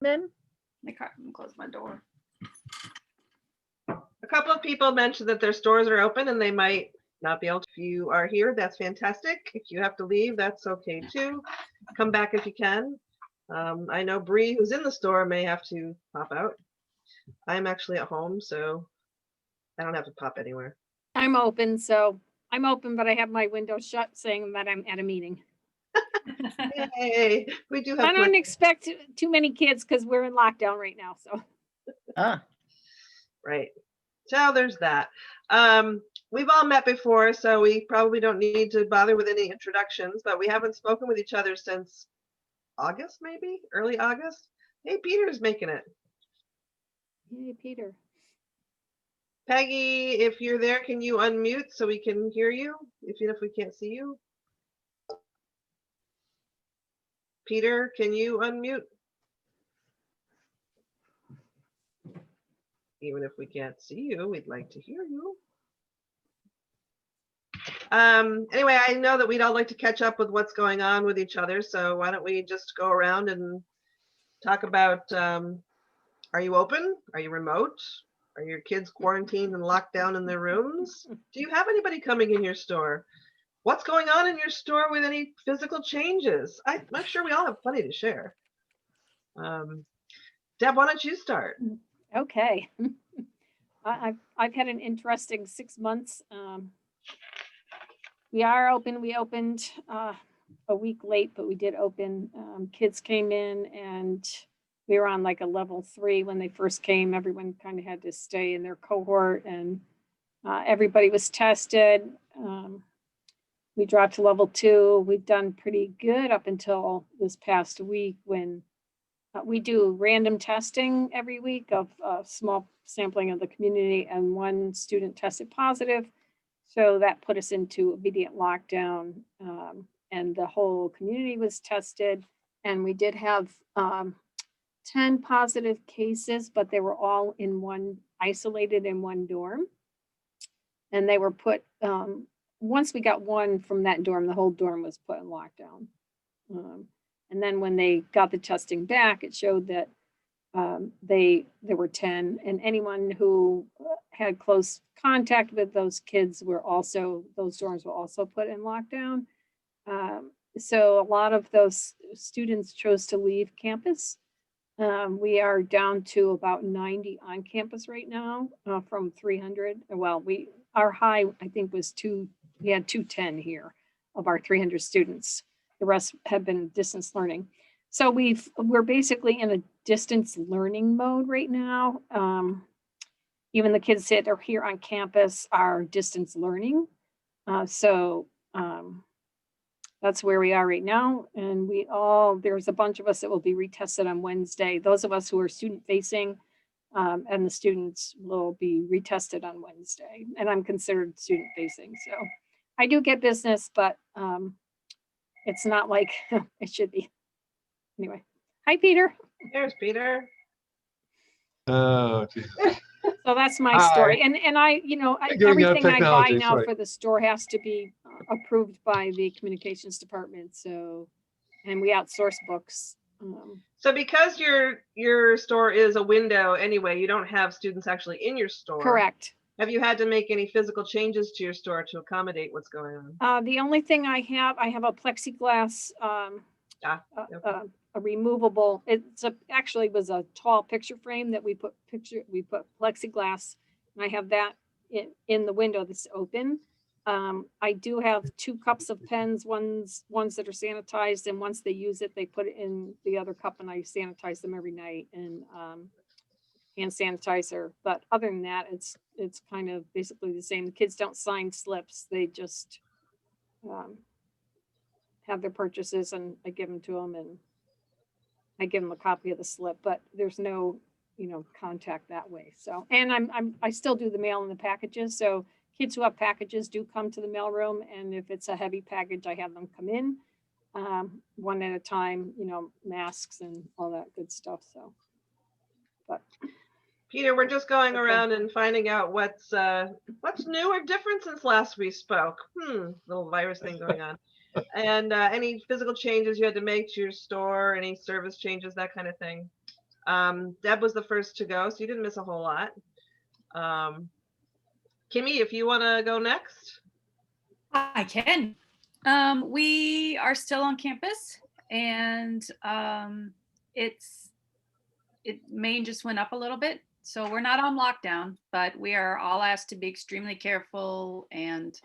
Men? I can't close my door. A couple of people mentioned that their stores are open and they might not be able to. If you are here, that's fantastic. If you have to leave, that's okay too. Come back if you can. I know Bree, who's in the store, may have to pop out. I'm actually at home, so I don't have to pop anywhere. I'm open, but I have my window shut saying that I'm at a meeting. Yay, we do have I don't expect too many kids because we're in lockdown right now, so. Right. So there's that. We've all met before, so we probably don't need to bother with any introductions, but we haven't spoken with each other since August, maybe early August. Hey, Peter's making it. Hey, Peter. Peggy, if you're there, can you unmute so we can hear you, even if we can't see you? Peter, can you unmute? Even if we can't see you, we'd like to hear you. Anyway, I know that we'd all like to catch up with what's going on with each other, so why don't we just go around and talk about, are you open? Are you remote? Are your kids quarantined and locked down in their rooms? Do you have anybody coming in your store? What's going on in your store with any physical changes? I'm sure we all have plenty to share. Deb, why don't you start? Okay. I've had an interesting 6 months. We are open. We opened a week late, but we did open. Kids came in and we were on like a level 3 when they first came. Everyone kind of had to stay in their cohort and everybody was tested. We dropped to level 2. We've done pretty good up until this past week when we do random testing every week of a small sampling of the community, and one student tested positive. So that put us into immediate lockdown, and the whole community was tested. And we did have 10 positive cases, but they were all isolated in one dorm. And they were put, once we got one from that dorm, the whole dorm was put in lockdown. And then when they got the testing back, it showed that there were 10, and anyone who had close contact with those kids those dorms were also put in lockdown. So a lot of those students chose to leave campus. We are down to about 90 on campus right now from 300. Well, our high, I think, was we had 210 here of our 300 students. The rest have been distance learning. So we're basically in a distance learning mode right now. Even the kids that are here on campus are distance learning. So that's where we are right now. And there's a bunch of us that will be retested on Wednesday. Those of us who are student facing and the students will be retested on Wednesday. And I'm considered student facing. So I do get business, but it's not like it should be. Anyway, hi, Peter. There's Peter. Oh, Jesus. So that's my Hi. story. And everything I buy technology, now sorry. for the store has to be approved by the communications department. So, and we outsource books. So because your store is a window anyway, you don't have students actually in your store. Correct. Have you had to make any physical changes to your store to accommodate what's going on? The only thing I have a plexiglass, a removable. Actually was a tall picture frame that we put plexiglass, and I have that in the window that's open. I do have 2 cups of pens, ones that are sanitized, and once they use it, they put it in the other cup, and I sanitize them every night and hand sanitizer. But other than that, it's kind of basically the same. The kids don't sign slips; they just have their purchases, and I give them to them, and I give them a copy of the slip. But there's no, contact that way. So, and I still do the mail and the packages. So kids who have packages do come to the mailroom, and if it's a heavy package, I have them come in one at a time. Masks and all that good stuff. So, but. Peter, we're just going around and finding out what's new or different since last we spoke. Little virus thing going on. And any physical changes you had to make to your store, any service changes, that kind of thing. Deb was the first to go, so you didn't miss a whole lot. Kimmy, if you want to go next. I can. We are still on campus, and Maine just went up a little bit, so we're not on lockdown, but we are all asked to be extremely careful. And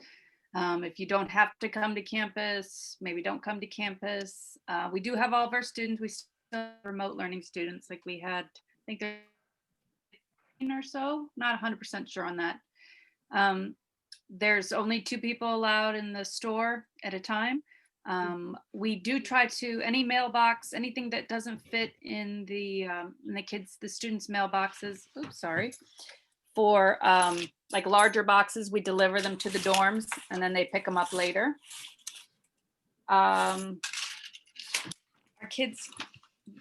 if you don't have to come to campus, maybe don't come to campus. We do have all of our students. We still have remote learning students, like we had, I think there 15 or so. Not 100% sure on that. There's only 2 people allowed in the store at a time. We do try to, any mailbox, anything that doesn't fit in the students' mailboxes, oops, sorry, for like larger boxes, we deliver them to the dorms and then they pick them up later. Our kids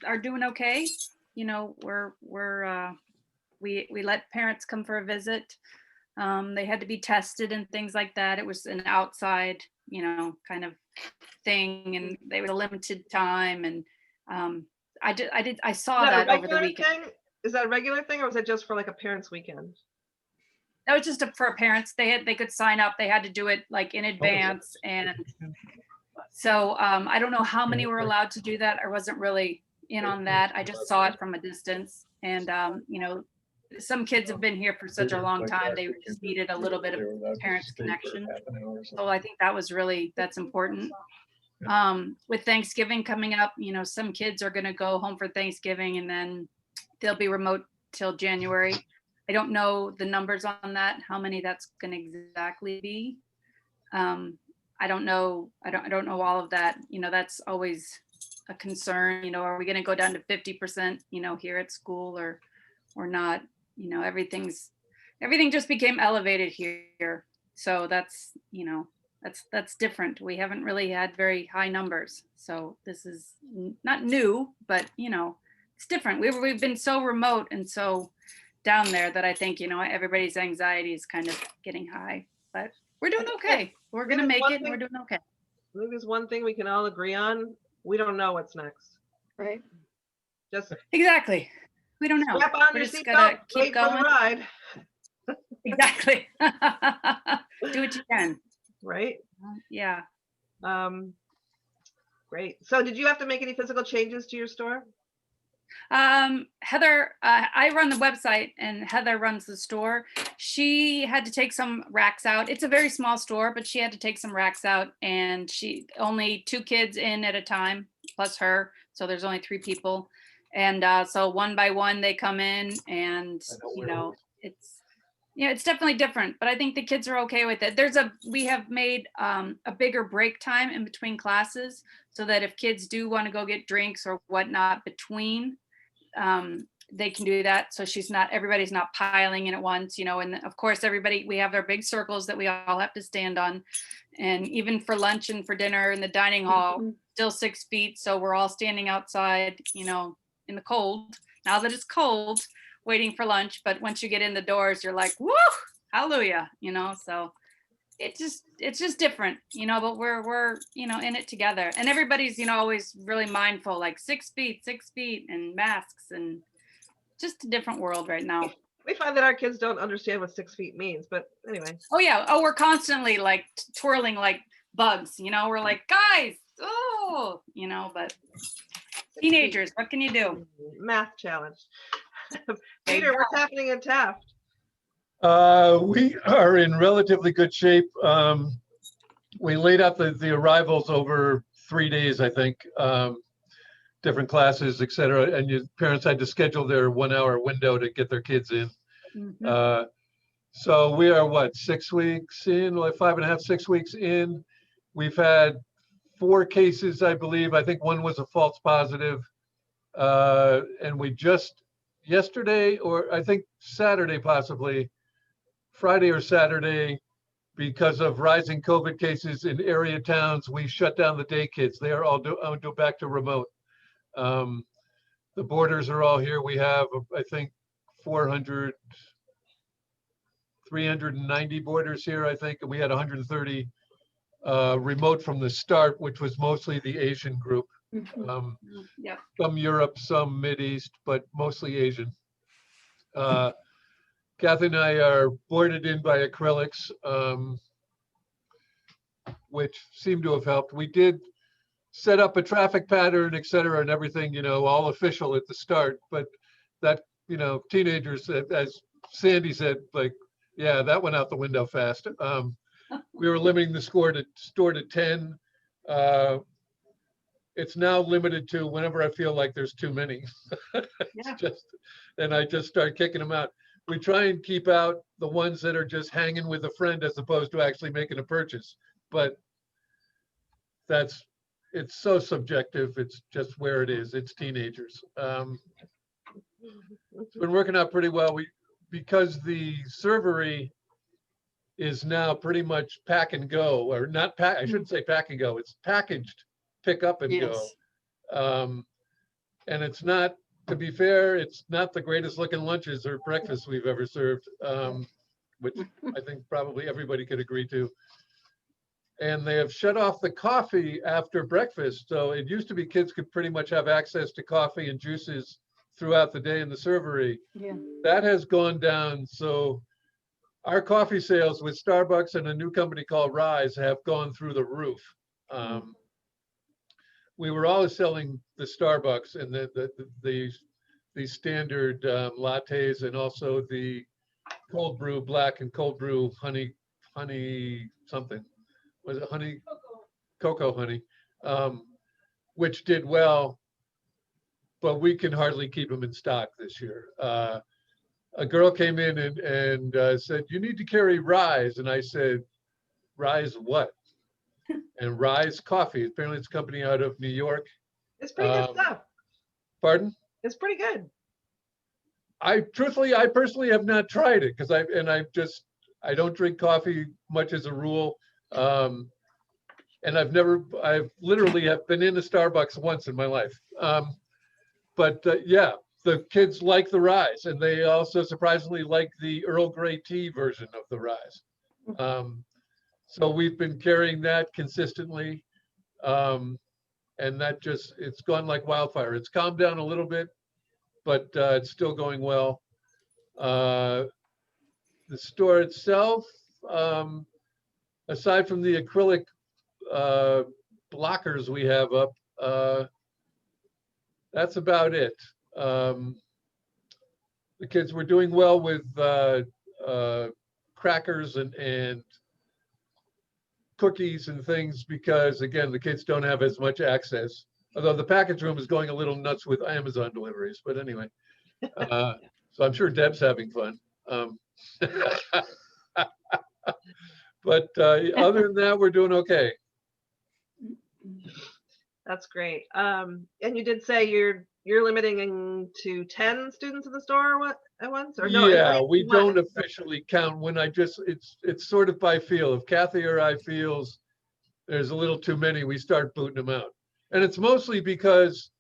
are doing okay. You know, we let parents come for a visit. They had to be tested and things like that. It was an outside, you know, kind of thing, and they were a limited time. And I saw that over the weekend. Is that a regular thing, or was it just for like a parents' weekend? That was just for parents. They could sign up. They had to do it like in advance, and so I don't know how many were allowed to do that. I wasn't really in on that. I just saw it from a distance, and you know, some kids have been here for such a long time, they just needed a little bit of parents' connection. So I think that's important. With Thanksgiving coming up, you know, some kids are going to go home for Thanksgiving and then they'll be remote till January. I don't know the numbers on that, how many that's going to exactly be. I don't know all of that. You know, that's always a concern. You know, are we going to go down to 50%, you know, here at school or not? You know, everything just became elevated here. So that's, you know, that's different. We haven't really had very high numbers. So this is not new, but you know, it's different. We've been so remote and so down there that I think, you know, everybody's anxiety is kind of getting high, but we're doing okay. We're going to make it and we're doing okay. I think there's one thing we can all agree on. We don't know what's next. Right. Just exactly. We don't know. Strap on We're your just gonna seatbelt, keep wait for the going. ride. Exactly. Do what you can. Right? Yeah. Great. So did you have to make any physical changes to your store? Heather, I run the website and Heather runs the store. She had to take some racks out. It's a very small store, but she had to take some racks out, and she only 2 kids in at a time plus her. So there's only 3 people. And so one by one they come in, and you know, it's definitely different, but I think the kids are okay with it. We have made a bigger break time in between classes so that if kids do want to go get drinks or whatnot between, they can do that. So everybody's not piling in at once, you know, and of course we have our big circles that we all have to stand on. And even for lunch and for dinner in the dining hall, still 6 feet. So we're all standing outside, you know, in the cold, now that it's cold, waiting for lunch. But once you get in the doors, you're like, woo, hallelujah, you know. So it's just different, you know, but we're you know, in it together, and everybody's, you know, always really mindful, like 6 feet and masks, and just a different world right now. We find that our kids don't understand what 6 feet means, but anyway. Oh yeah. Oh, we're constantly like twirling like bugs, you know. We're like, guys, oh, you know, but teenagers, what can you do? Math challenge. Peter, what's happening in Taft? We are in relatively good shape. We laid out the arrivals over 3 days, I think, different classes, et cetera. And your parents had to schedule their 1-hour window to get their kids in. Mm-hmm. So we are 6 weeks in, like 5.5, 6 weeks in. We've had 4 cases, I believe. I think one was a false positive. And we just yesterday, or I think Saturday, possibly Friday or Saturday, because of rising COVID cases in area towns, we shut down the day kids. They are all back to remote. The boarders are all here. We have, I think, 390 boarders here, I think, and we had 130 remote from the start, which was mostly the Asian group. Mhm. Yep. Some Europe, some Mideast, but mostly Asian. Kathy and I are boarded in by acrylics, which seem to have helped. We did set up a traffic pattern, et cetera, and everything, you know, all official at the start. But that, you know, teenagers, as Sandy said, like, yeah, that went out the window fast. We were limiting the store to 10. It's now limited to whenever I feel like there's too many. Yeah. And I just start kicking them out. We try and keep out the ones that are just hanging with a friend as opposed to actually making a purchase. But it's so subjective. It's just where it is. It's teenagers. It's been working out pretty well. Because the servery is now pretty much pack and go, or not pack, I shouldn't say pack and go. It's packaged, pick up and go. Yes. And it's not, to be fair, it's not the greatest looking lunches or breakfasts we've ever served, which I think probably everybody could agree to. And they have shut off the coffee after breakfast. So it used to be kids could pretty much have access to coffee and juices throughout the day in the servery. Yeah. That has gone down. So our coffee sales with Starbucks and a new company called Rise have gone through the roof. We were always selling the Starbucks and the standard lattes, and also the cold brew black and cold brew honey something. Was it honey? Cocoa honey, which did well, but we can hardly keep them in stock this year. A girl came in and said, "You need to carry Rise." And I said, "Rise what?" And Rise Coffee. Apparently it's a company out of New York. It's pretty good stuff. Pardon? It's pretty good. I personally have not tried it because I don't drink coffee much as a rule. And I've literally have been in a Starbucks once in my life. But yeah, the kids like the Rise, and they also surprisingly like the Earl Grey tea version of the Rise. So we've been carrying that consistently. And that it's gone like wildfire. It's calmed down a little bit, but it's still going well. The store itself, aside from the acrylic blockers we have up, that's about it. The kids were doing well with crackers and cookies and things because, again, the kids don't have as much access. Although the package room is going a little nuts with Amazon deliveries, but anyway. So I'm sure Deb's having fun. But other than that, we're doing okay. That's great. And you did say you're limiting to 10 students in the store at once, or no? Yeah, we one. don't officially count. When it's sort of by feel. If Kathy or I feels there's a little too many, we start booting them out. And it's mostly because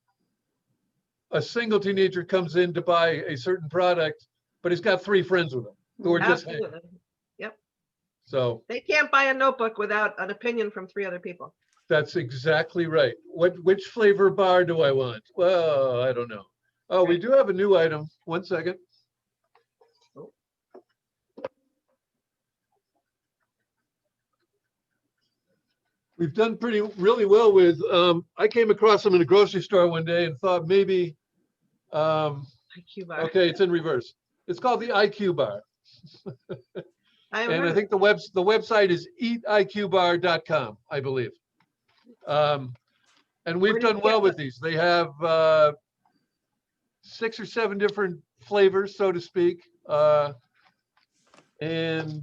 a single teenager comes in to buy a certain product, but he's got 3 friends with him who are just hanging. Absolutely. Yep. So They can't buy a notebook without an opinion from 3 other people. that's exactly right. Which flavor bar do I want? Well, I don't know. Oh, we do have a new item. 1 second. We've done really well with, I came across them in a grocery store one day and thought maybe, IQ bar. okay, it's in reverse. It's called the IQ bar. And I think the website is eatiqbar.com, I believe. And we've Where did done you well get with these. They have 6 or 7 different flavors, so to speak. And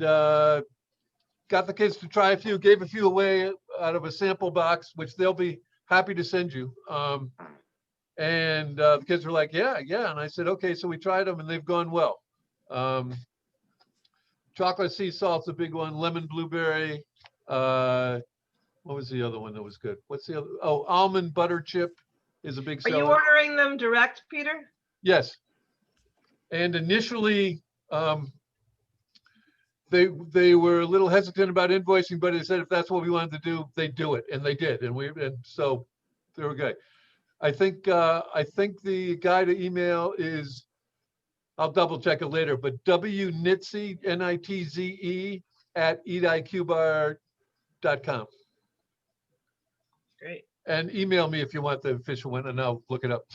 got the kids to try a few, gave a few away out of a sample box, which they'll be happy to send you. And the kids were like, yeah. And I said, okay, so we tried them and they've gone well. Chocolate sea salt's a big one, lemon blueberry. What was the other one that was good? What's the other? Oh, almond butter chip is a big Are seller. you ordering them direct, Peter? Yes. And initially, they were a little hesitant about invoicing, but they said if that's what we wanted to do, they do it, and they did, and so they were good. I think the guy to email is, I'll double check it later, but WNitze, Nitze @ediqbar.com. Great. And email me if you want the official one, and I'll look it up.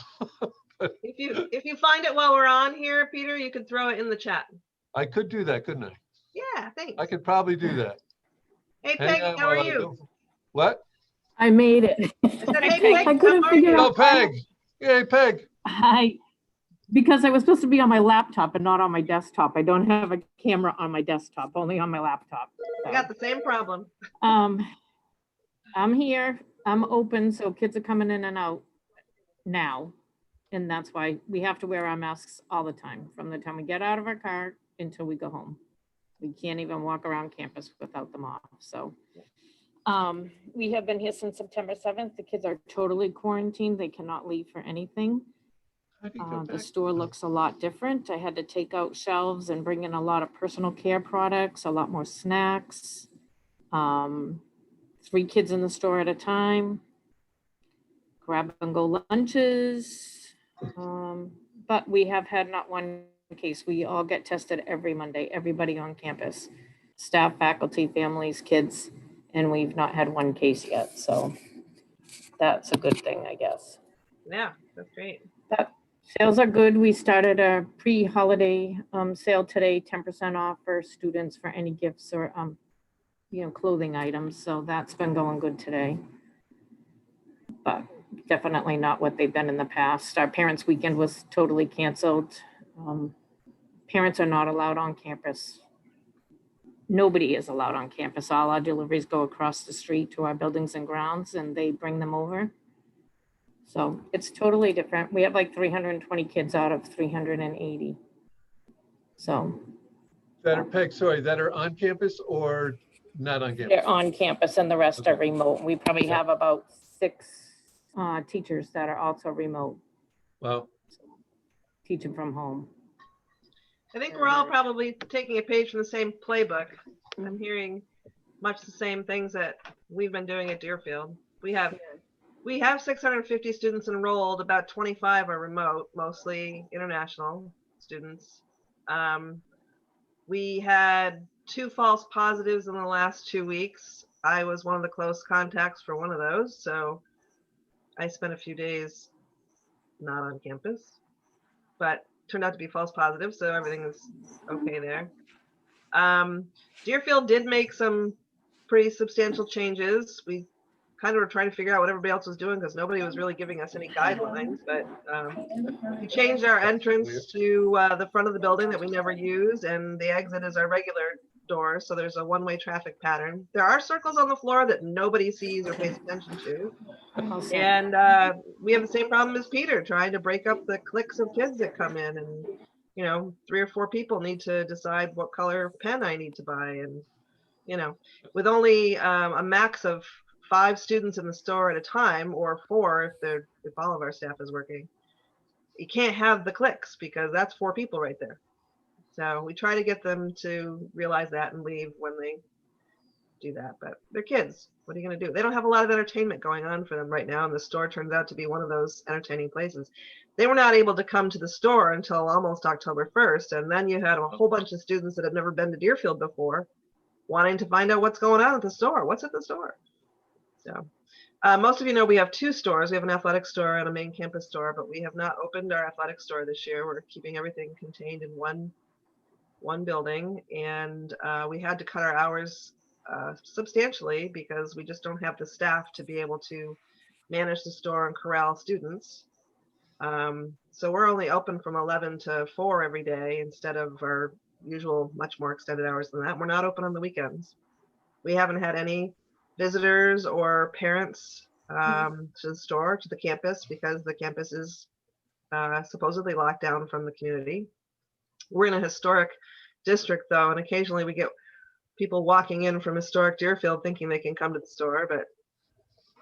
If you find it while we're on here, Peter, you could throw it in the chat. I could do that, couldn't I? Yeah, thanks. I could probably do that. Hey, Hang Peg, on how are while I you? go. What? I made it. I said, hey, Peg, Peg, I couldn't how are figure you? Oh, Peg. Yay, Peg. Because I was supposed to be on my laptop and not on my desktop. I don't have a camera on my desktop, only on my laptop. I got the same problem. I'm here, I'm open, so kids are coming in and out now. And that's why we have to wear our masks all the time, from the time we get out of our car until we go home. We can't even walk around campus without them off, so. We have been here since September 7th. The kids are totally quarantined. They cannot leave for anything. How do you go The back? store looks a lot different. I had to take out shelves and bring in a lot of personal care products, a lot more snacks. 3 kids in the store at a time. Grab and go lunches. But we have had not one case. We all get tested every Monday, everybody on campus, staff, faculty, families, kids, and we've not had one case yet. So that's a good thing, I guess. Yeah, that's great. Sales are good. We started a pre-holiday sale today, 10% off for students for any gifts or clothing items. So that's been going good today. But definitely not what they've been in the past. Our parents' weekend was totally canceled. Parents are not allowed on campus. Nobody is allowed on campus. All our deliveries go across the street to our buildings and grounds, and they bring them over. So it's totally different. We have like 320 kids out of 380. So That are, Peg, sorry, that are on campus or not on campus? they're on campus and the rest are Okay. remote. We probably Yeah. have about 6 teachers that are also remote, Well, teaching from home. I think we're all probably taking a page from the same playbook. I'm hearing much the same things that we've been doing at Deerfield. We have 650 students enrolled. About 25 are remote, mostly international students. We had 2 false positives in the last 2 weeks. I was one of the close contacts for one of those, so I spent a few days not on campus, but turned out to be false positive, so everything is okay there. Deerfield did make some pretty substantial changes. We kind of were trying to figure out what everybody else was doing because nobody was really giving us any guidelines, but we changed our entrance to the front of the building that we never use, and the exit is our regular door, so there's a one-way traffic pattern. There are circles on the floor that nobody sees or pays attention to. Also, And we have the same problem as Peter, trying to break up the cliques of kids that come in, and 3 or 4 people need to decide what color pen I need to buy, and with only a max of 5 students in the store at a time, or 4 if all of our staff is working, you can't have the cliques because that's 4 people right there. So we try to get them to realize that and leave when they do that, but they're kids. What are you going to do? They don't have a lot of entertainment going on for them right now, and the store turns out to be one of those entertaining places. They were not able to come to the store until almost October 1st, and then you had a whole bunch of students that had never been to Deerfield before wanting to find out what's going on at the store. What's at the store? So most of you know we have 2 stores. We have an athletic store and a main campus store, but we have not opened our athletic store this year. We're keeping everything contained in one building, and we had to cut our hours substantially because we just don't have the staff to be able to manage the store and corral students. So we're only open from 11 to 4 every day instead of our usual much more extended hours than that. We're not open on the weekends. We haven't had any visitors or parents to the store, to the campus, because the campus is supposedly locked down from the community. We're in a historic district though, and occasionally we get people walking in from historic Deerfield thinking they can come to the store, but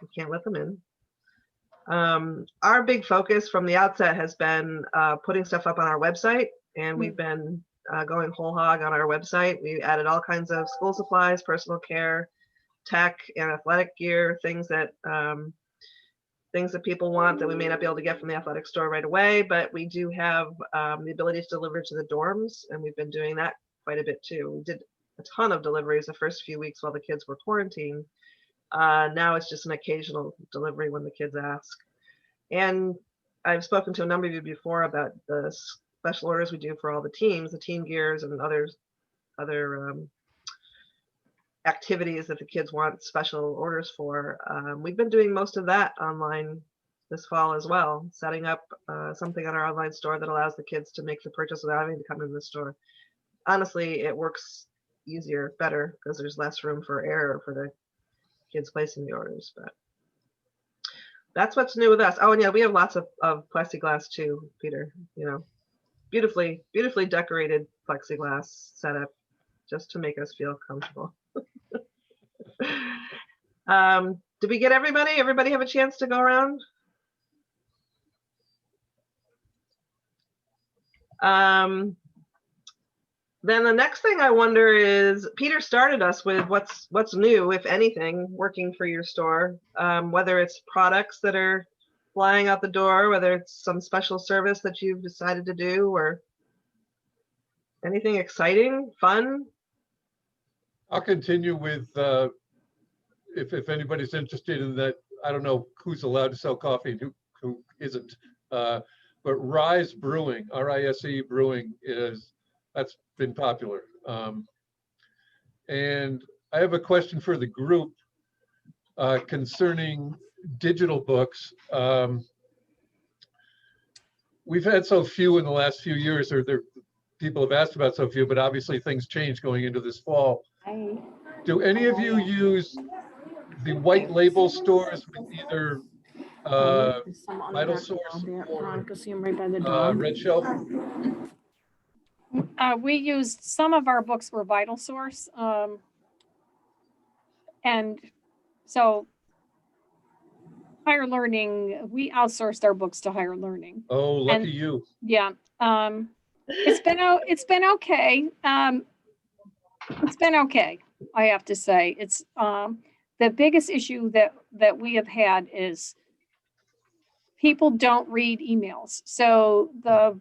we can't let them in. Our big focus from the outset has been putting stuff up on our website, and we've been going whole hog on our website. We added all kinds of school supplies, personal care, tech, and athletic gear, things that people want that we may not be able to get from the athletic store right away, but we do have the ability to deliver to the dorms, and we've been doing that quite a bit too. We did a ton of deliveries the first few weeks while the kids were quarantined. Now it's just an occasional delivery when the kids ask. And I've spoken to a number of you before about the special orders we do for all the teams, the team gears and other activities that the kids want special orders for. We've been doing most of that online this fall as well, setting up something on our online store that allows the kids to make the purchase without having to come into the store. Honestly, it works easier, better, because there's less room for error for the kids placing the orders. But that's what's new with us. Oh, and yeah, we have lots of plexiglass too, Peter. You know, beautifully decorated plexiglass setup just to make us feel comfortable. Did we get everybody? Everybody have a chance to go around? Then the next thing I wonder is, Peter started us with what's new, if anything, working for your store, whether it's products that are flying out the door, whether it's some special service that you've decided to do, or anything exciting, fun. I'll continue with, if anybody's interested in that, I don't know who's allowed to sell coffee and who isn't, but Rise Brewing, R-I-S-E Brewing that's been popular. And I have a question for the group concerning digital books. We've had so few in the last few years, or people have asked about so few, but obviously things change going into this fall. Do any of you use the white label stores with either Vital Source or Red Shelf? We used, some of our books were Vital Source. And so Higher Learning, we outsourced our books to Higher Learning. Oh, lucky And- you. Yeah. It's been okay. It's been okay, I have to say. It's the biggest issue that we have had is people don't read emails. So the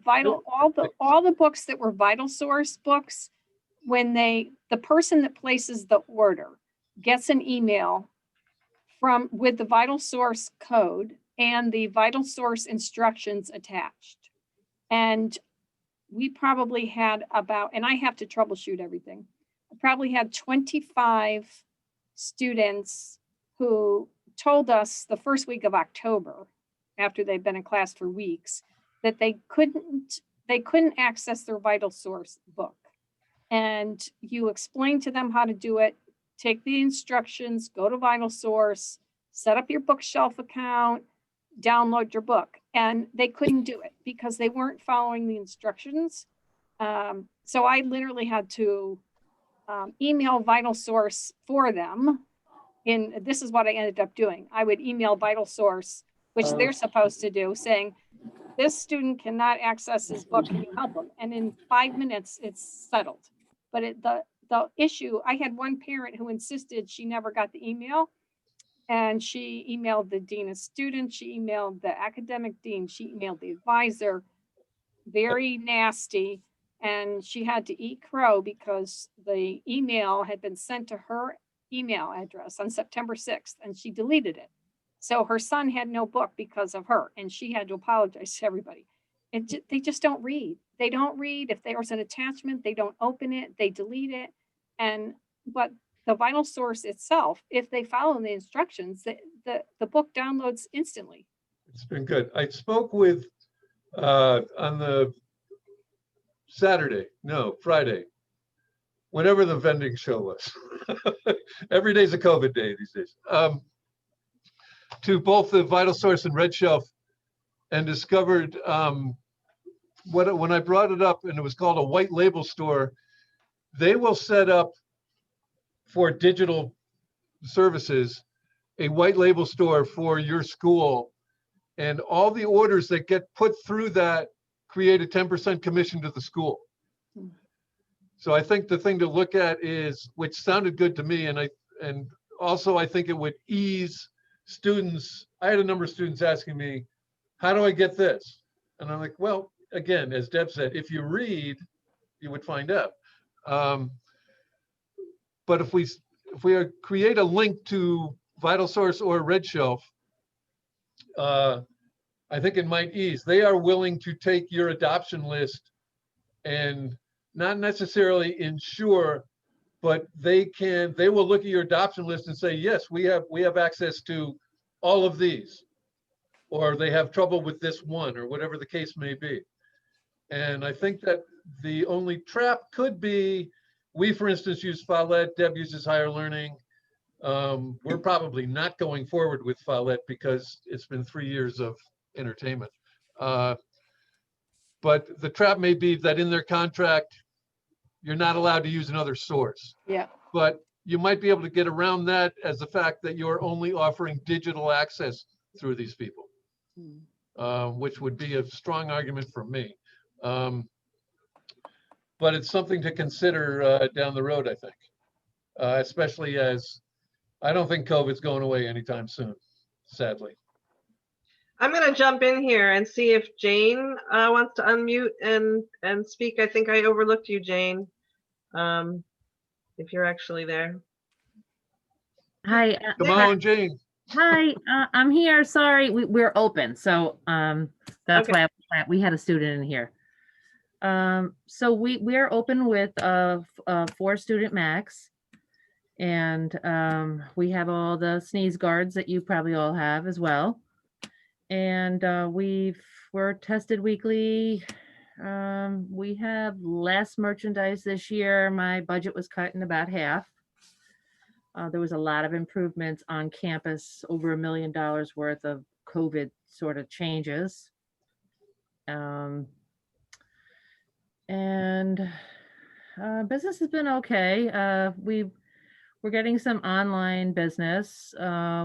all the books that were Vital Source books, when the person that places the order gets an email with the Vital Source code and the Vital Source instructions attached. And we probably had and I have to troubleshoot everything. I probably had 25 students who told us the first week of October, after they've been in class for weeks, that they couldn't access their Vital Source book. And you explain to them how to do it, take the instructions, go to Vital Source, set up your bookshelf account, download your book. And they couldn't do it because they weren't following the instructions. So I literally had to email Vital Source for them. And this is what I ended up doing. I would email Vital Source, which they're supposed to do, saying, this student cannot access his book, can you help them? And in 5 minutes, it's settled. But the issue, I had one parent who insisted she never got the email. And she emailed the dean of students, she emailed the academic dean, she emailed the advisor, very nasty. And she had to eat crow because the email had been sent to her email address on September 6th and she deleted it. So her son had no book because of her and she had to apologize to everybody. They just don't read. They don't read. If there was an attachment, they don't open it, they delete it. But the Vital Source itself, if they follow the instructions, the book downloads instantly. It's been good. I spoke with, on the Friday, whenever the vending show was. Every day's a COVID day these days. To both the Vital Source and Red Shelf, and discovered when I brought it up, and it was called a white label store, they will set up for digital services a white label store for your school, and all the orders that get put through that create a 10% commission to the school. So I think the thing to look at is, which sounded good to me, and also I think it would ease students. I had a number of students asking me, how do I get this? And I'm like, well, again, as Deb said, if you read, you would find out. But if we create a link to VitalSource or RedShelf, I think it might ease. They are willing to take your adoption list and not necessarily insure, but they will look at your adoption list and say, yes, we have access to all of these, or they have trouble with this one, or whatever the case may be. And I think that the only trap could be, we, for instance, use Follett, Deb uses Higher Learning. We're probably not going forward with Follett because it's been 3 years of entertainment. But the trap may be that in their contract, you're not allowed to use another source. Yeah. But you might be able to get around that as the fact that you're only offering digital access through these people, which would be a strong argument for me. But it's something to consider down the road, I think, especially as I don't think COVID's going away anytime soon, sadly. I'm going to jump in here and see if Jane wants to unmute and speak. I think I overlooked you, Jane, if you're actually there. Hi, Come on, Jane. hi, I'm here. Sorry, we're open. So that's Okay. why we had a student in here. So we're open with 4 student max. And we have all the sneeze guards that you probably all have as well. And we're tested weekly. We have less merchandise this year. My budget was cut in about half. There was a lot of improvements on campus, over $1 million worth of COVID sort of changes. And business has been okay. We're getting some online business.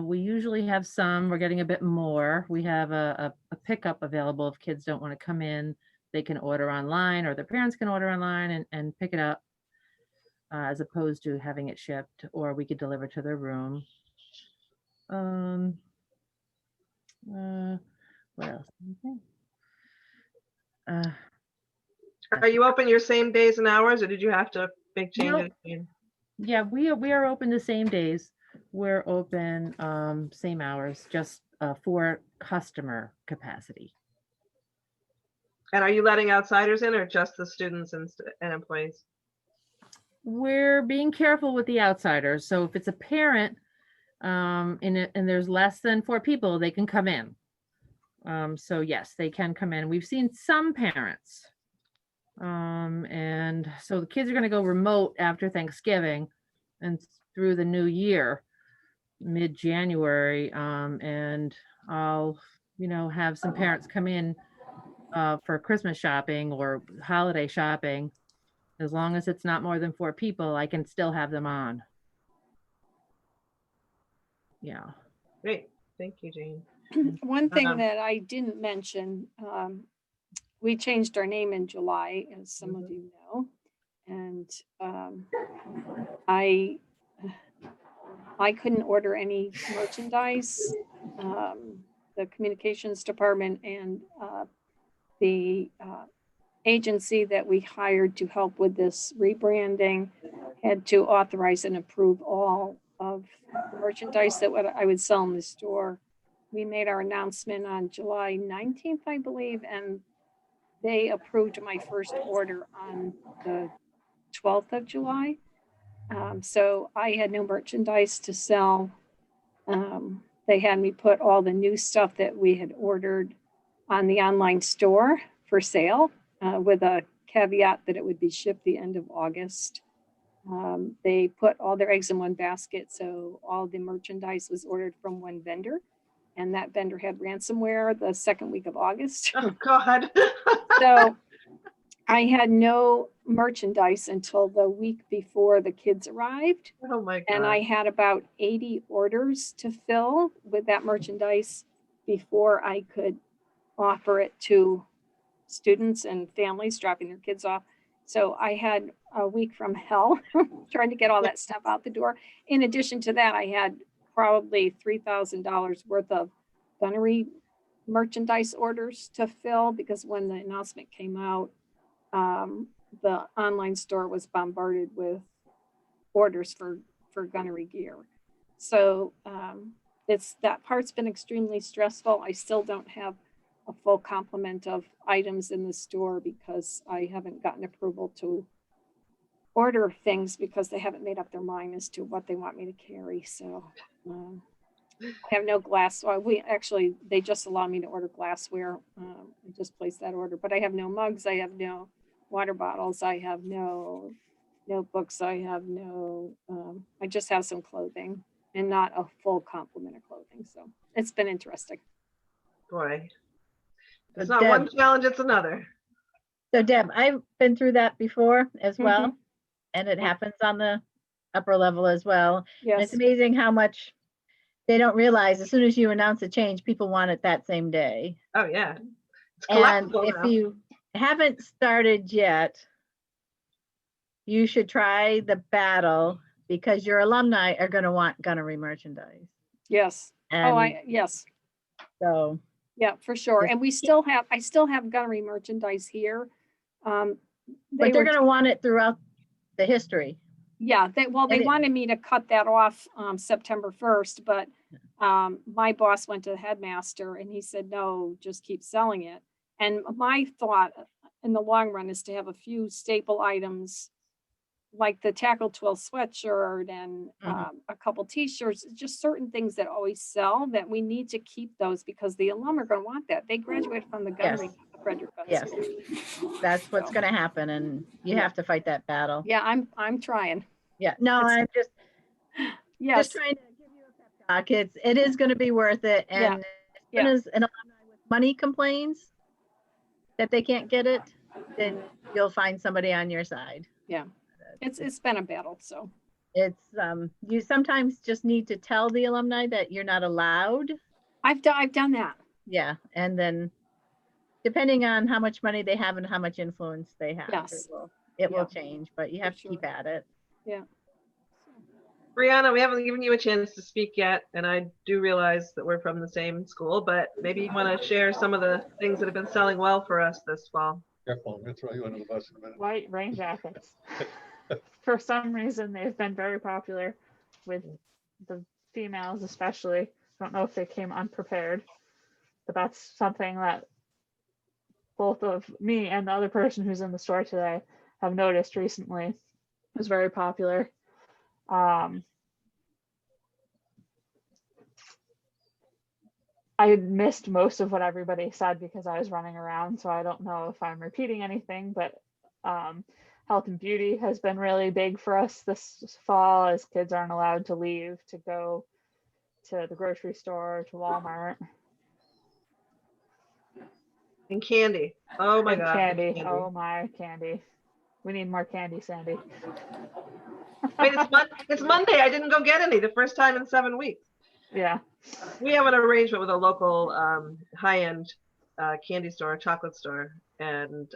We usually have some, we're getting a bit more. We have a pickup available if kids don't want to come in. They can order online, or their parents can order online and pick it up, as opposed to having it shipped, or we could deliver to their room. What else? Are you open your same days and hours, or did you have to make Nope. changes? Yeah, we are open the same days. We're open same hours, just for customer capacity. And are you letting outsiders in, or just the students and employees? We're being careful with the outsiders. So if it's a parent and there's less than 4 people, they can come in. So yes, they can come in. We've seen some parents. And so the kids are going to go remote after Thanksgiving and through the new year, mid-January. And I'll, have some parents come in for Christmas shopping or holiday shopping. As long as it's not more than 4 people, I can still have them on. Yeah. Great, thank you, Jane. One thing Um, that I didn't mention, we changed our name in July, as some of Mhm. you know. And I couldn't order any merchandise. The communications department and the agency that we hired to help with this rebranding had to authorize and approve all of the merchandise that I would sell in the store. We made our announcement on July 19th, I believe, and they approved my first order on the 12th of July. So I had no merchandise to sell. They had me put all the new stuff that we had ordered on the online store for sale, with a caveat that it would be shipped the end of August. They put all their eggs in one basket, so all the merchandise was ordered from one vendor, and that vendor had ransomware the second week of August. Oh, God. So I had no merchandise until the week before the kids arrived. Oh, my God. And I had about 80 orders to fill with that merchandise before I could offer it to students and families dropping their kids off. So I had a week from hell trying to get all that stuff out the door. In addition to that, I had probably $3,000 worth of gunnery merchandise orders to fill because when the announcement came out, the online store was bombarded with orders for gunnery gear. So it's that part's been extremely stressful. I still don't have a full complement of items in the store because I haven't gotten approval to order things because they haven't made up their mind as to what they want me to carry. So I have no glass. So they just allow me to order glassware. I just placed that order, but I have no mugs. I have no water bottles. I have no notebooks. I have no, I just have some clothing and not a full complement of clothing. So it's been interesting. Boy. It's But not one Deb- challenge, it's another. So Deb, I've been through that before as Mhm. well, and it happens on the upper level as well. And Yes. it's amazing how much they don't realize as soon as you announce a change, people want it that same day. Oh, yeah. It's And collectible if now. you haven't started yet, you should try the battle because your alumni are going to want gunnery merchandise. Yes. And Yes. so, Yeah, for sure. Just And I still have gunnery merchandise here. but they're were going to want it throughout the history. Yeah, they And it- wanted me to cut that off September 1st, but my boss went to the headmaster and he said, no, just keep selling it. And my thought in the long run is to have a few staple items like the tackle twill sweatshirt and a couple t-shirts, just certain things that always sell that we need to keep those because the alum are going to want that. They graduated from the gunnery Frederick Gun Yes. School. That's what's So, going to happen, and you Yeah. have to fight that battle. Yeah, I'm trying. Yeah, no, It's- I'm just Yes. trying to give you a pep talk. It is going to be worth it. Yeah. And as Yeah. soon as an alumni with money complains that they can't get it, then you'll find somebody on your side. Yeah. It's been a battle, so. It's you sometimes just need to tell the alumni that you're not allowed. I've done that. Yeah, and then depending on how much money they have and how much influence they have, Yes. it Yeah. will change, but you have to sure. keep at it. Yeah. Brianna, we haven't given you a chance to speak yet, and I do realize that we're from the same school, but maybe you want to share some of the things that have been selling well for us this fall. Careful, I'm gonna throw you under the bus in a minute. White rain jackets. For some reason, they've been very popular with the females, especially. I don't know if they came unprepared, but that's something that both of me and the other person who's in the store today have noticed recently. It was very popular. I missed most of what everybody said because I was running around, so I don't know if I'm repeating anything, but health and beauty has been really big for us this fall as kids aren't allowed to leave to go to the grocery store, to Walmart. And candy. Oh my And God. candy. Oh my candy. We need more candy, Sandy. Wait, it's Monday. I didn't go get any the first time in 7 weeks. Yeah. We have an arrangement with a local high-end candy store, chocolate store, and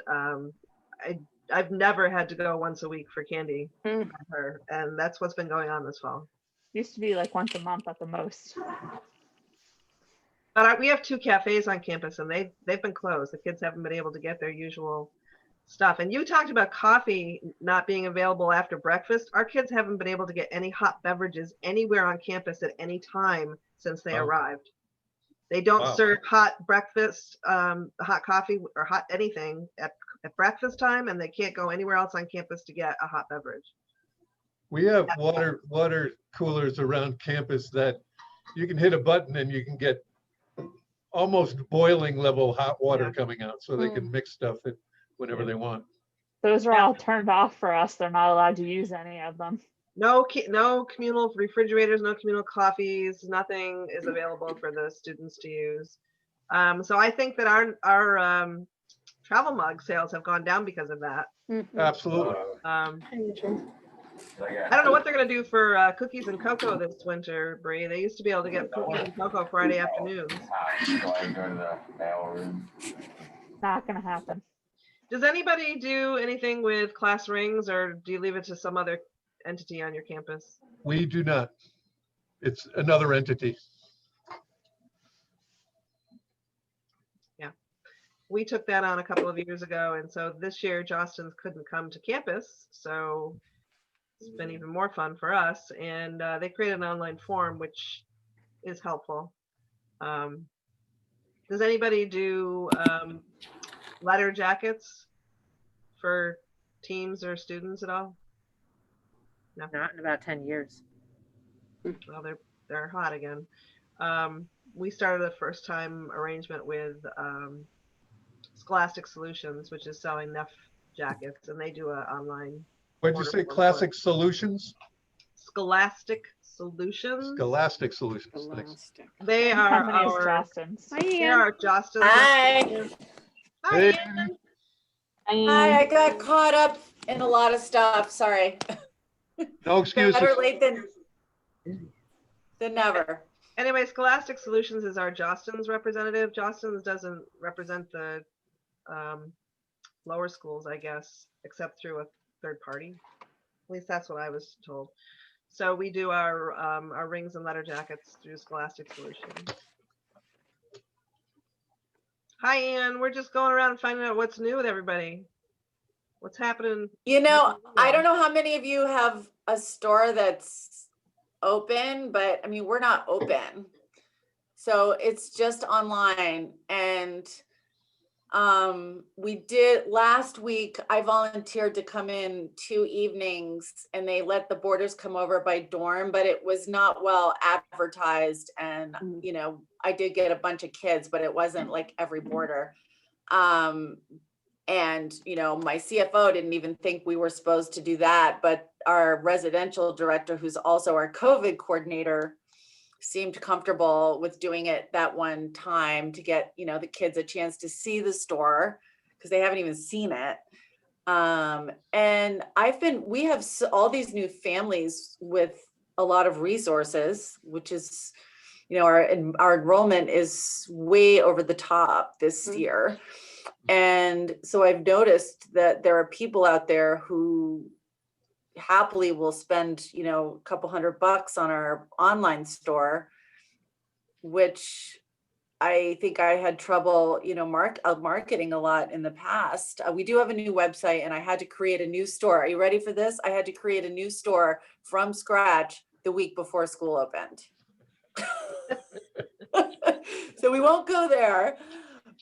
I've never had to go once a week for candy Mm. from her, and that's what's been going on this fall. Used to be like once a month at the most. But we have 2 cafes on campus, and they've been closed. The kids haven't been able to get their usual stuff. And you talked about coffee not being available after breakfast. Our kids haven't been able to get any hot beverages anywhere on campus at any time since they Wow. arrived. They don't Wow. serve hot breakfast, hot coffee or hot anything at breakfast time, and they can't go anywhere else on campus to get a hot beverage. We have water coolers around campus that you can hit a button and you can get almost boiling level hot water Yeah. coming out, so they can mix stuff in whenever they want. Those are all turned off for us. They're not allowed to use any of them. No communal refrigerators, no communal coffees, nothing is available for the students to use. So I think that our travel mug sales have gone down because of that. Mhm. Absolutely. I don't know what they're gonna do for cookies and cocoa this winter, Bree. They used to be able to get cookies and cocoa Friday afternoons. Not gonna happen. Does anybody do anything with class rings, or do you leave it to some other entity on your campus? We do not. It's another entity. We took that on a couple of years ago, and so this year Jostens couldn't come to campus, so it's been even more fun for us. And they created an online form, which is helpful. Does anybody do letter jackets for teams or students at all? No. Not in about 10 years. Well, they're hot again. We started a first time arrangement with Scholastic Solutions, which is selling Neff jackets, and they do an online. What'd you order say? form for Classic it. Solutions? Scholastic Solutions. Scholastic Solutions. Thanks. Elastic. They are Company is our. Jostens. Hi, They Ian. are Jostens. Hi. Hi. Hey. Ian. Hi, I got caught up in a lot of stuff. Sorry. No excuses. Better late than never. Anyway, Scholastic Solutions is our Jostens representative. Jostens doesn't represent the lower schools, I guess, except through a third party. At least that's what I was told. So we do our rings and letter jackets through Scholastic Solutions. Hi, Ian. We're just going around and finding out what's new with everybody. What's happening? You know, I don't know how many of you have a store that's open, but I mean, we're not open. So it's just online. And we did last week, I volunteered to come in 2 evenings and they let the boarders come over by dorm, but it was not well advertised. And, Mm. you know, I did get a bunch of kids, but it wasn't like every boarder. And, you know, my CFO didn't even think we were supposed to do that, but our residential director, who's also our COVID coordinator, seemed comfortable with doing it that one time to get, you know, the kids a chance to see the store because they haven't even seen it. And we have all these new families with a lot of resources, which is, you know, our enrollment is way over the top this Mhm. year. And so I've noticed that there are people out there who happily will spend, you know, a couple $100 on our online store, which I think I had trouble, you know, marketing a lot in the past. We do have a new website and I had to create a new store. Are you ready for this? I had to create a new store from scratch the week before school opened. So we won't go there,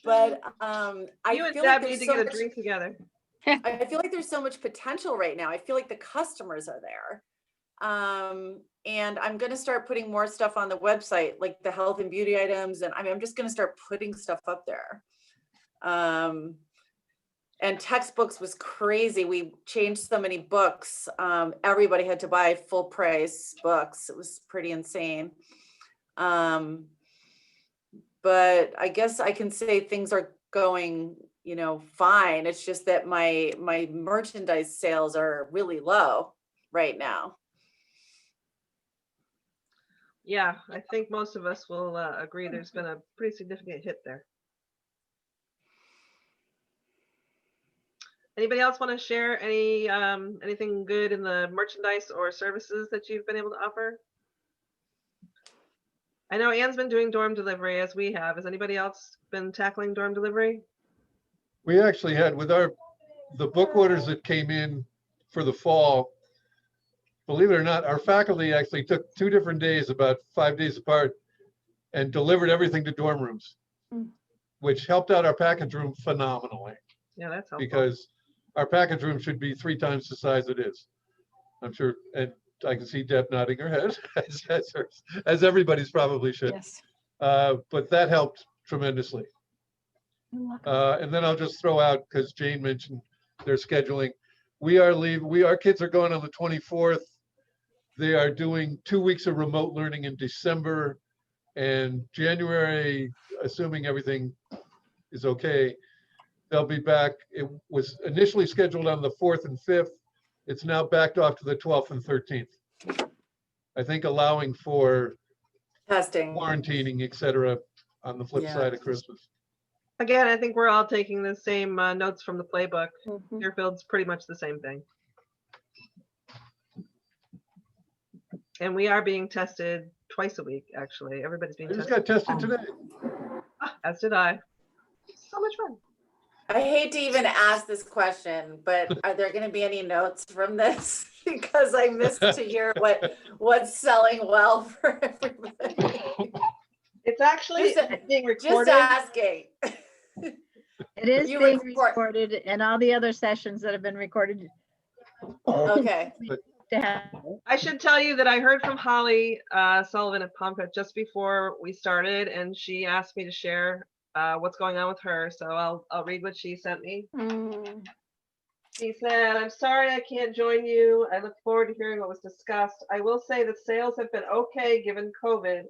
but I You and feel Deb like need there's to so get a much, drink together. I feel like there's so much potential right now. I feel like the customers are there. And I'm going to start putting more stuff on the website, like the health and beauty items. And I'm just going to start putting stuff up there. And textbooks was crazy. We changed so many books. Everybody had to buy full price books. It was pretty insane. But I guess I can say things are going, you know, fine. It's just that my merchandise sales are really low right now. Yeah, I think most of us will agree there's been a pretty significant hit there. Anybody else want to share anything good in the merchandise or services that you've been able to offer? I know Anne's been doing dorm delivery as we have. Has anybody else been tackling dorm delivery? We actually had with the book orders that came in for the fall, believe it or not, our faculty actually took 2 different days, about 5 days apart, and delivered everything to dorm rooms, Mm. which helped out our package room phenomenally Yeah, that's helpful. because our package room should be 3 times the size it is. I'm sure, and I can see Deb nodding her head, as everybody's probably should. Yes. But that helped tremendously. And then I'll just throw out, because Jane mentioned their scheduling. Our kids are going on the 24th. They are doing 2 weeks of remote learning in December and January, assuming everything is okay. They'll be back. It was initially scheduled on the 4th and 5th. It's now backed off to the 12th and 13th. I think allowing for Testing. quarantining, et cetera, on the flip Yeah. side of Christmas. Again, I think we're all taking the same notes from the playbook. Mhm. Deerfield's pretty much the same thing. And we are being tested twice a week, actually. Everybody's being I just tested. got tested today. As did I. So much fun. I hate to even ask this question, but are there gonna be any notes from this? Because I missed to hear what's selling well for everybody. It's actually Just- being Just recorded. asking. It is You being record- recorded and all the other sessions that have been recorded Okay. to have. I should tell you that I heard from Holly Sullivan at POMCA just before we started, and she asked me to share what's going on with her. So I'll read what she sent me. Mm. She said, "I'm sorry I can't join you. I look forward to hearing what was discussed. I will say that sales have been okay given COVID.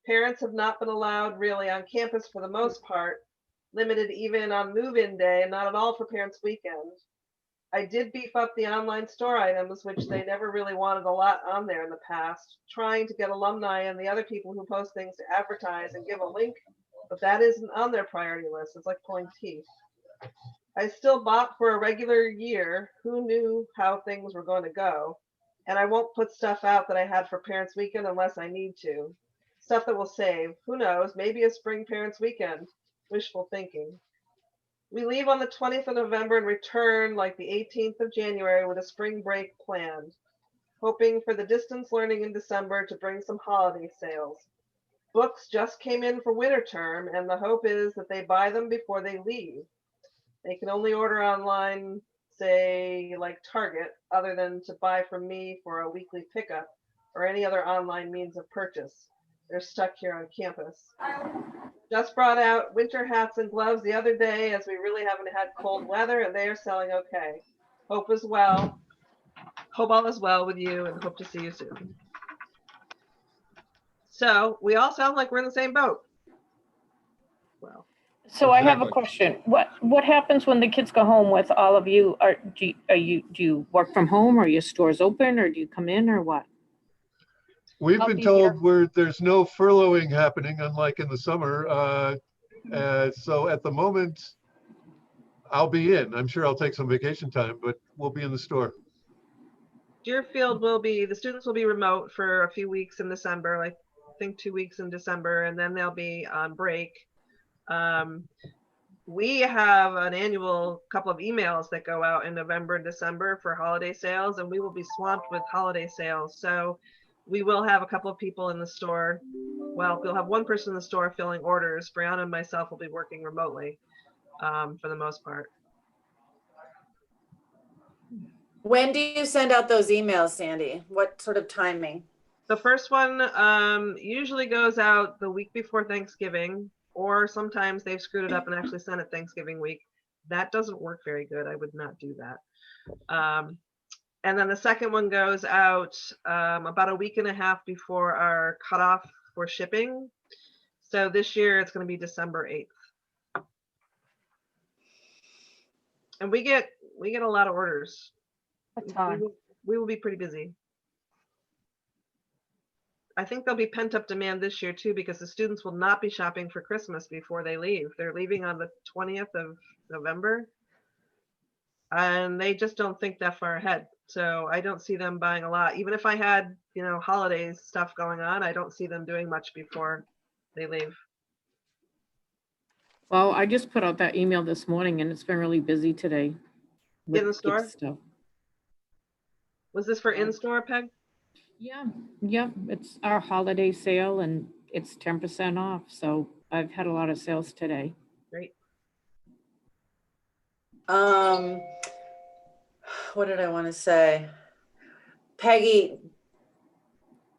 Parents have not been allowed really on campus for the most part, limited even on move-in day and not at all for parents' weekend. I did beef up the online store items, which they never really wanted a lot on there in the past, trying to get alumni and the other people who post things to advertise and give a link, but that isn't on their priority list. It's like pulling teeth. I still bought for a regular year. Who knew how things were going to go? And I won't put stuff out that I had for Parents Weekend unless I need to. Stuff that will save. Who knows? Maybe a spring Parents Weekend. Wishful thinking. We leave on the 20th of November and return like the 18th of January with a spring break planned. Hoping for the distance learning in December to bring some holiday sales. Books just came in for winter term, and the hope is that they buy them before they leave. They can only order online, say like Target, other than to buy from me for a weekly pickup or any other online means of purchase. They're stuck here on campus. Just brought out winter hats and gloves the other day as we really haven't had cold weather and they are selling okay. Hope as well. Hope all is well with you and hope to see you soon." So we all sound like we're in the same boat. Well, So I have a Exactly. question. What happens when the kids go home with all of you? Do you work from home, or your stores open, or do you come in, or what? We've I'll been be told there's no furloughing happening, unlike in the summer. So at the moment, I'll be in. I'm sure I'll take some vacation time, but we'll be in the store. Deerfield the students will be remote for a few weeks in December, like I think 2 weeks in December, and then they'll be on break. We have an annual couple of emails that go out in November and December for holiday sales, and we will be swamped with holiday sales. So we will have a couple of people in the store. Well, we'll have one person in the store filling orders. Brianna and myself will be working remotely for the most part. When do you send out those emails, Sandy? What sort of timing? The first one usually goes out the week before Thanksgiving, or sometimes they've screwed it up and actually sent it Thanksgiving week. That doesn't work very good. I would not do that. And then the second one goes out about a week and a half before our cutoff for shipping. So this year it's going to be December 8th. And we get a lot of orders. A ton. We will be pretty busy. I think there'll be pent up demand this year too, because the students will not be shopping for Christmas before they leave. They're leaving on the 20th of November. And they just don't think that far ahead. So I don't see them buying a lot. Even if I had, holidays stuff going on, I don't see them doing much before they leave. Well, I just put out that email this morning and it's been really busy today. with In the kids' store? Stuff. Was this for in-store, Peg? Yeah, it's our holiday sale and it's 10% off. So I've had a lot of sales today. Great. What did I want to say? Peggy,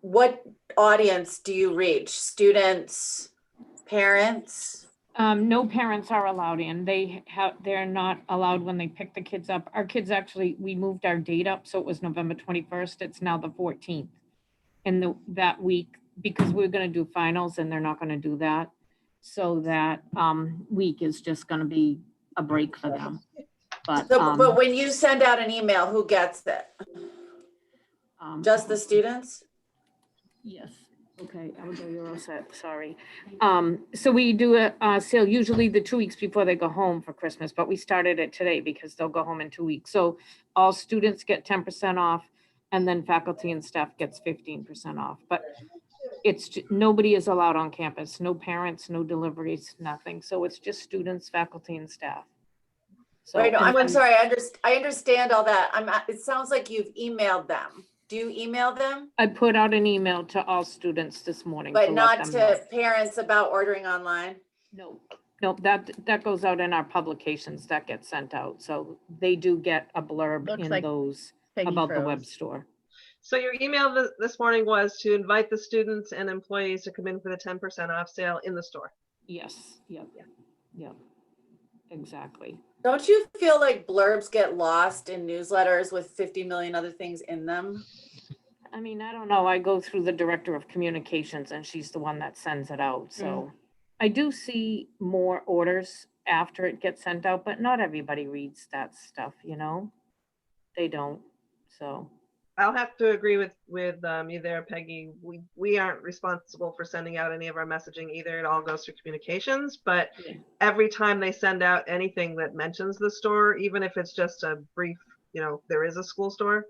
what audience do you reach? Students, parents? No parents are allowed in. They're not allowed when they pick the kids up. Our kids actually, we moved our date up, so it was November 21st. It's now the 14th. And that week, because we're gonna do finals and they're not gonna do that. So that week is just gonna be a break for them. But, But when you send out an email, who gets it? Just the students? Yes. Okay, Abigail, you're all set, sorry. So we do a sale usually the 2 weeks before they go home for Christmas, but we started it today because they'll go home in 2 weeks. So all students get 10% off and then faculty and staff gets 15% off. But nobody is allowed on campus, no parents, no deliveries, nothing. So it's just students, faculty and staff. So, Right, no, and I'm then- sorry, I understand all that. It sounds like you've emailed them. Do you email them? I put out an email to all students this morning. But to let not them know. to parents about ordering online? No, that goes out in our publications that get sent out. So they do get a blurb Looks in like those Peggy about the web froze. store. So your email this morning was to invite the students and employees to come in for the 10% off sale in the store. Yes, yep, exactly. Don't you feel like blurbs get lost in newsletters with 50 million other things in them? I mean, I don't know. I go through the director of communications and she's the one that sends it out. So I do see more orders after it gets sent out, but not everybody reads that stuff, you know? They don't, so. I'll have to agree with you there, Peggy. We aren't responsible for sending out any of our messaging either. It all goes through communications, but Yeah. every time they send out anything that mentions the store, even if it's just a brief, there is a school store,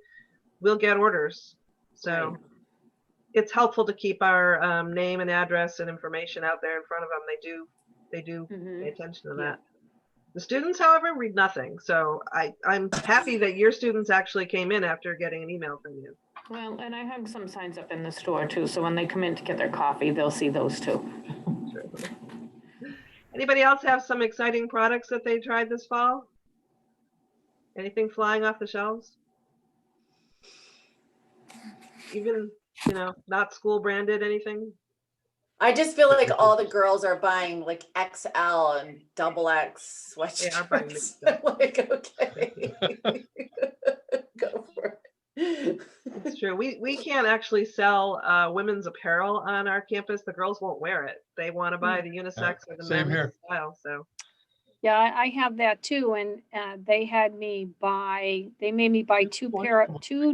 we'll get orders. So Right. it's helpful to keep our name and address and information out there in front of them. They do Mhm. pay attention to Yeah. that. The students, however, read nothing. So I'm happy that your students actually came in after getting an email from you. Well, and I hung some signs up in the store too, so when they come in to get their coffee, they'll see those too. Sure. Anybody else have some exciting products that they tried this fall? Anything flying off the shelves? Even, not school branded anything? I just feel like all the girls are buying like XL and XX They are buying sweatshirts. mixed Like, okay. Go for it. It's true. We can't actually sell women's apparel on our campus. The girls won't wear it. They want to buy the unisex or the Same men's here. style. So Yeah, I have that too, and they made me buy two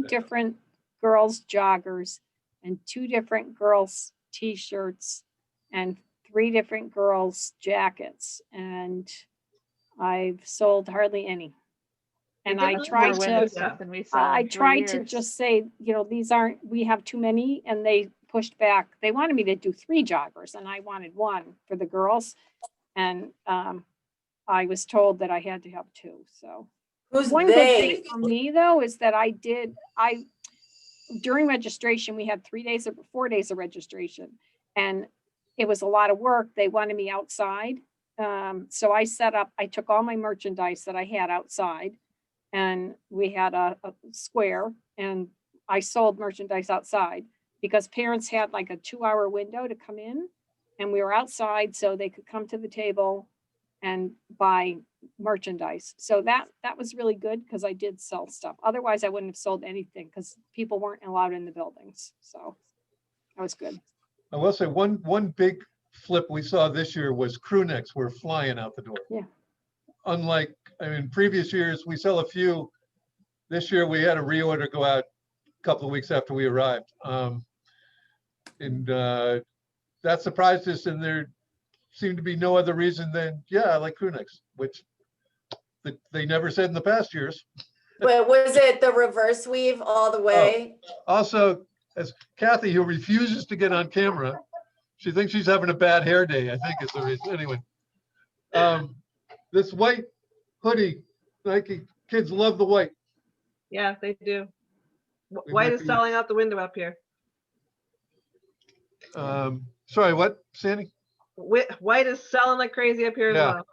different girls joggers and two different girls t-shirts and 3 different girls jackets, and I've sold hardly any. And I did tried more to, women's stuff than we sell I in 3 tried to years. just say, we have too many, and they pushed back. They wanted me to do 3 joggers and I wanted 1 for the girls. And I was told that I had to have 2, so. Who's One good they? thing for me though is that during registration, we had 4 days of registration, and it was a lot of work. They wanted me outside. So I took all my merchandise that I had outside, and we had a square, and I sold merchandise outside because parents had like a 2-hour window to come in, and we were outside so they could come to the table and buy merchandise. So that was really good because I did sell stuff. Otherwise, I wouldn't have sold anything because people weren't allowed in the buildings. So that was good. I will say one big flip we saw this year was crew necks were flying out the door. Yeah. Unlike, previous years, we sell a few. This year, we had a reorder go out a couple of weeks after we arrived. That surprised us, and there seemed to be no other reason than, I like crew necks, which they never said in the past years. But was it the reverse weave all the way? Also, as Kathy, who refuses to get on camera, she thinks she's having a bad hair day, I think is the reason. Anyway, this white hoodie, Nike kids love the white. yeah, they do. We White might is be- selling out the window up here. Sorry, what, Sandy? White is selling like crazy up here as Yeah. well.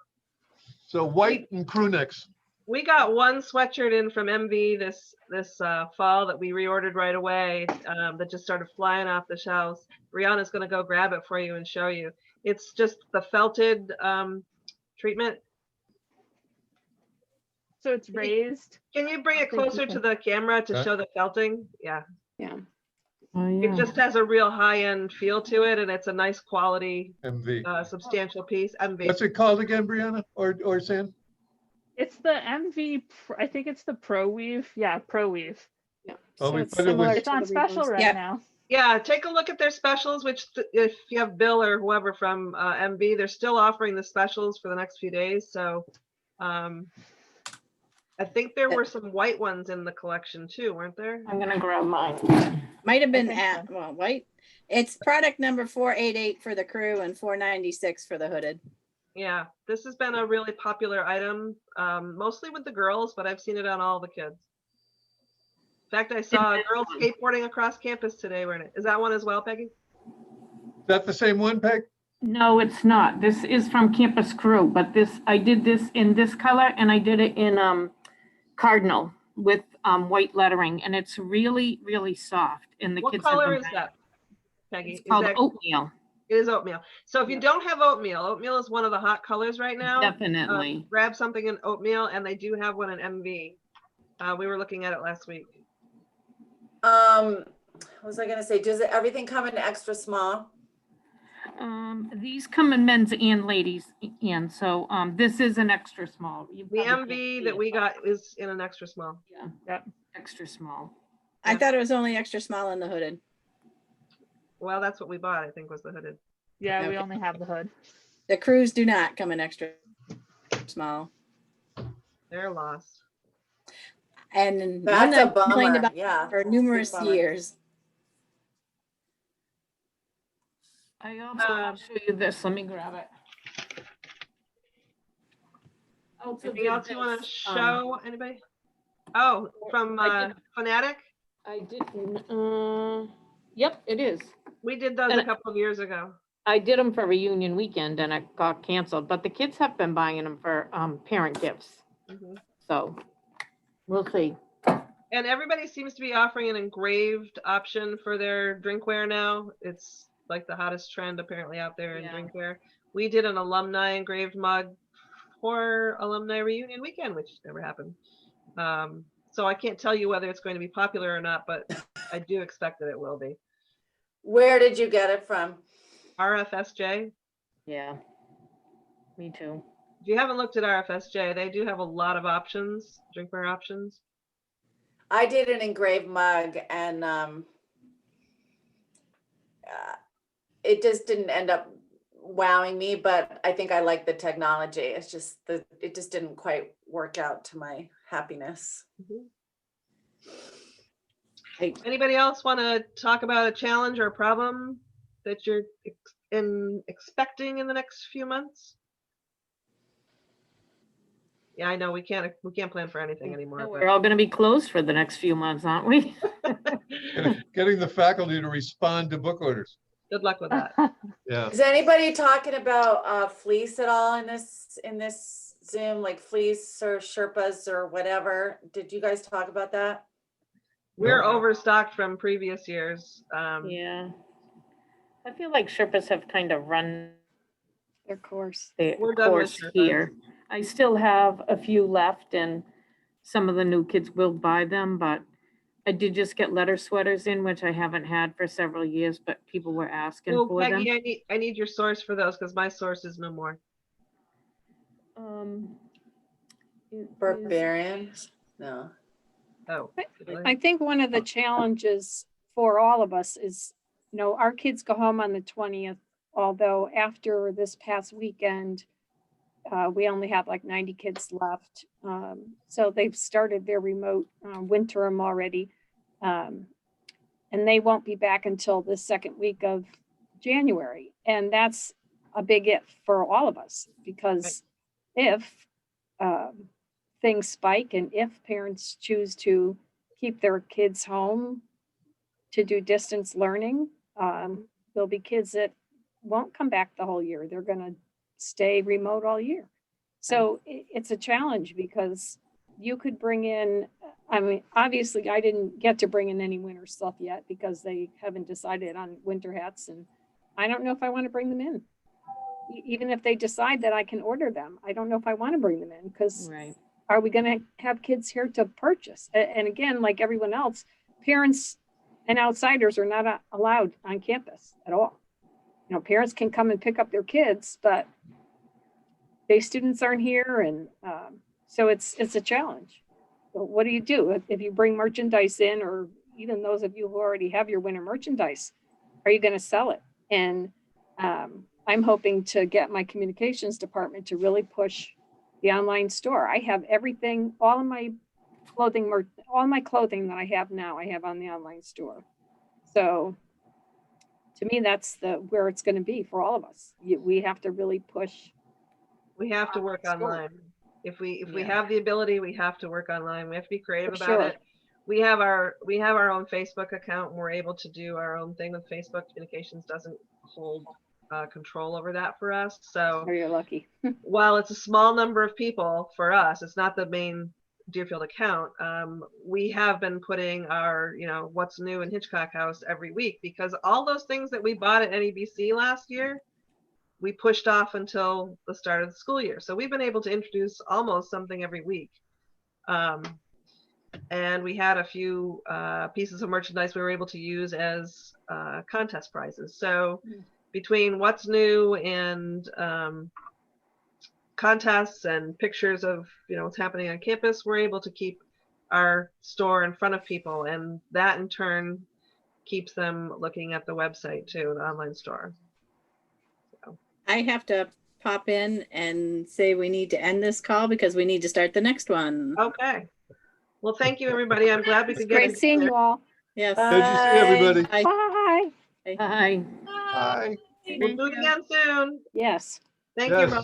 So white and crew necks. We got one sweatshirt in from MV this fall that we reordered right away, that just started flying off the shelves. Brianna's going to go grab it for you and show you. It's just the felted treatment. So it's raised. Can you bring it Thank you, closer to Kim. the camera to Okay. show the felting? Yeah, Yeah. Oh, it yeah. just has a real high-end feel to it, and it's a nice quality, MV. substantial piece. MV. What's it called again, Brianna or Sam? It's the I think it's the Pro Weave. Yeah, Pro Weave. Yeah. Oh, So we it's put it with- similar It's to on the special Reverse. right Yeah. now. Yeah, take a look at their specials, which if you have Bill or whoever from MB, they're still offering the specials for the next few days. So I think there were some white ones in the collection too, weren't there? I'm gonna grab mine. Might have been think at, so. well, white. It's product number 488 for the crew and 496 for the hooded. Yeah, this has been a really popular item, mostly with the girls, but I've seen it on all the kids. In fact, I saw a girl skateboarding across campus today wearing it. Is that one as well, Peggy? Is that the same one, Peg? No, it's not. This is from Campus Crew, but I did this in this color and I did it in cardinal with white lettering, and it's really, really soft. And the What kids have color been is buying that, it. Peggy? It's Is called that, oatmeal. it is oatmeal. So if you Yeah. don't have oatmeal, oatmeal is one of the hot colors right now. Definitely. Grab something in oatmeal, and they do have one in MV. We were looking at it last week. What was I gonna say? Does everything come in extra small? These come in men's and ladies, and so this is an extra small. You The probably can't MV see that it, we but got is in an extra small. yeah, Yep. extra small. I Yeah. thought it was only extra small in the hooded. Well, that's what we bought, I think, was the hooded. Yeah, we Okay. only have the hood. The crews do not come in extra small. They're lost. And one That's that a I complained bummer, about yeah. for Big numerous bummer. years. I also want to show you this. Let me grab it. Also Anything did else you want to this, show anybody? Oh, from I did- Fanatic? I did, yep, it is. We did those And a couple of years ago. I did them for reunion weekend and it got canceled, but the kids have been buying them for parent gifts. Mhm. So we'll see. And everybody seems to be offering an engraved option for their drinkware now. It's like the hottest trend apparently out there in Yeah. drinkware. We did an alumni engraved mug for alumni reunion weekend, which never happened. So I can't tell you whether it's going to be popular or not, but I do expect that it will be. Where did you get it from? RFSJ. Yeah. Me too. If you haven't looked at RFSJ, they do have a lot of options, drinkware options. I did an engraved mug and it just didn't end up wowing me, but I think I like the technology. It's just it just didn't quite work out to my happiness. Anybody else want to talk about a challenge or a problem that you're expecting in the next few months? Yeah, I know we can't plan for anything anymore. We're all gonna be closed for the next few months, aren't we? Getting the faculty to respond to book orders. Good luck with that. Yeah. Is anybody talking about fleece at all in this Zoom, like fleece or Sherpas or whatever? Did you guys talk about that? We're No. overstocked from previous years. Yeah. I feel like Sherpas have kind of run Their course. their We're done with course Sherpas. here. I still have a few left and some of the new kids will buy them, but I did just get letter sweaters in, which I haven't had for several years, but people were asking Oh, for them. Peggy, I need your source for those because my source is no more. It is- Barbarian? No. Oh, I think one of the challenges for all of us is, our kids go home on the 20th, although after this past weekend, we only have like 90 kids left. So they've started their remote winterim already. And they won't be back until the second week of January. And that's a big if for all of us, because if things spike and if parents choose to keep their kids home to do distance learning, there'll be kids that won't come back the whole year. They're going to stay remote all year. So it's a challenge because you could bring in, obviously I didn't get to bring in any winter stuff yet because they haven't decided on winter hats, and I don't know if I want to bring them in. Even if they decide that I can order them, I don't know if I want to bring them in because Right. are we going to have kids here to purchase? And again, like everyone else, parents and outsiders are not allowed on campus at all. Parents can come and pick up their kids, but day students aren't here. And so it's a challenge. But what do you do if you bring merchandise in or even those of you who already have your winter merchandise, are you going to sell it? And I'm hoping to get my communications department to really push the online store. I have everything, all of my clothing, all my clothing that I have now, I have on the online store. So to me, that's where it's going to be for all of us. We have to really push. We have to work Online store. online. If we Yeah. have the ability, we have to work online. We have to be creative For about sure. it. We have our own Facebook account, and we're able to do our own thing with Facebook. Communications doesn't hold control over that for us. So Oh, you're lucky. while it's a small number of people for us, it's not the main Deerfield account. We have been putting our, what's new in Hitchcock House every week, because all those things that we bought at NEBC last year, we pushed off until the start of the school year. So we've been able to introduce almost something every week. And we had a few pieces of merchandise we were able to use as contest prizes. So between what's new and contests and pictures of what's happening on campus, we're able to keep our store in front of people, and that in turn keeps them looking at the website too, the online store. I have to pop in and say we need to end this call because we need to start the next one. Okay. Well, thank you, everybody. I'm glad we It's could get great it seeing you all. Yes. Good to see everybody. Bye. Bye. Hi. Bye. We'll do it again soon. Yes. Thank Yes. you, Rob.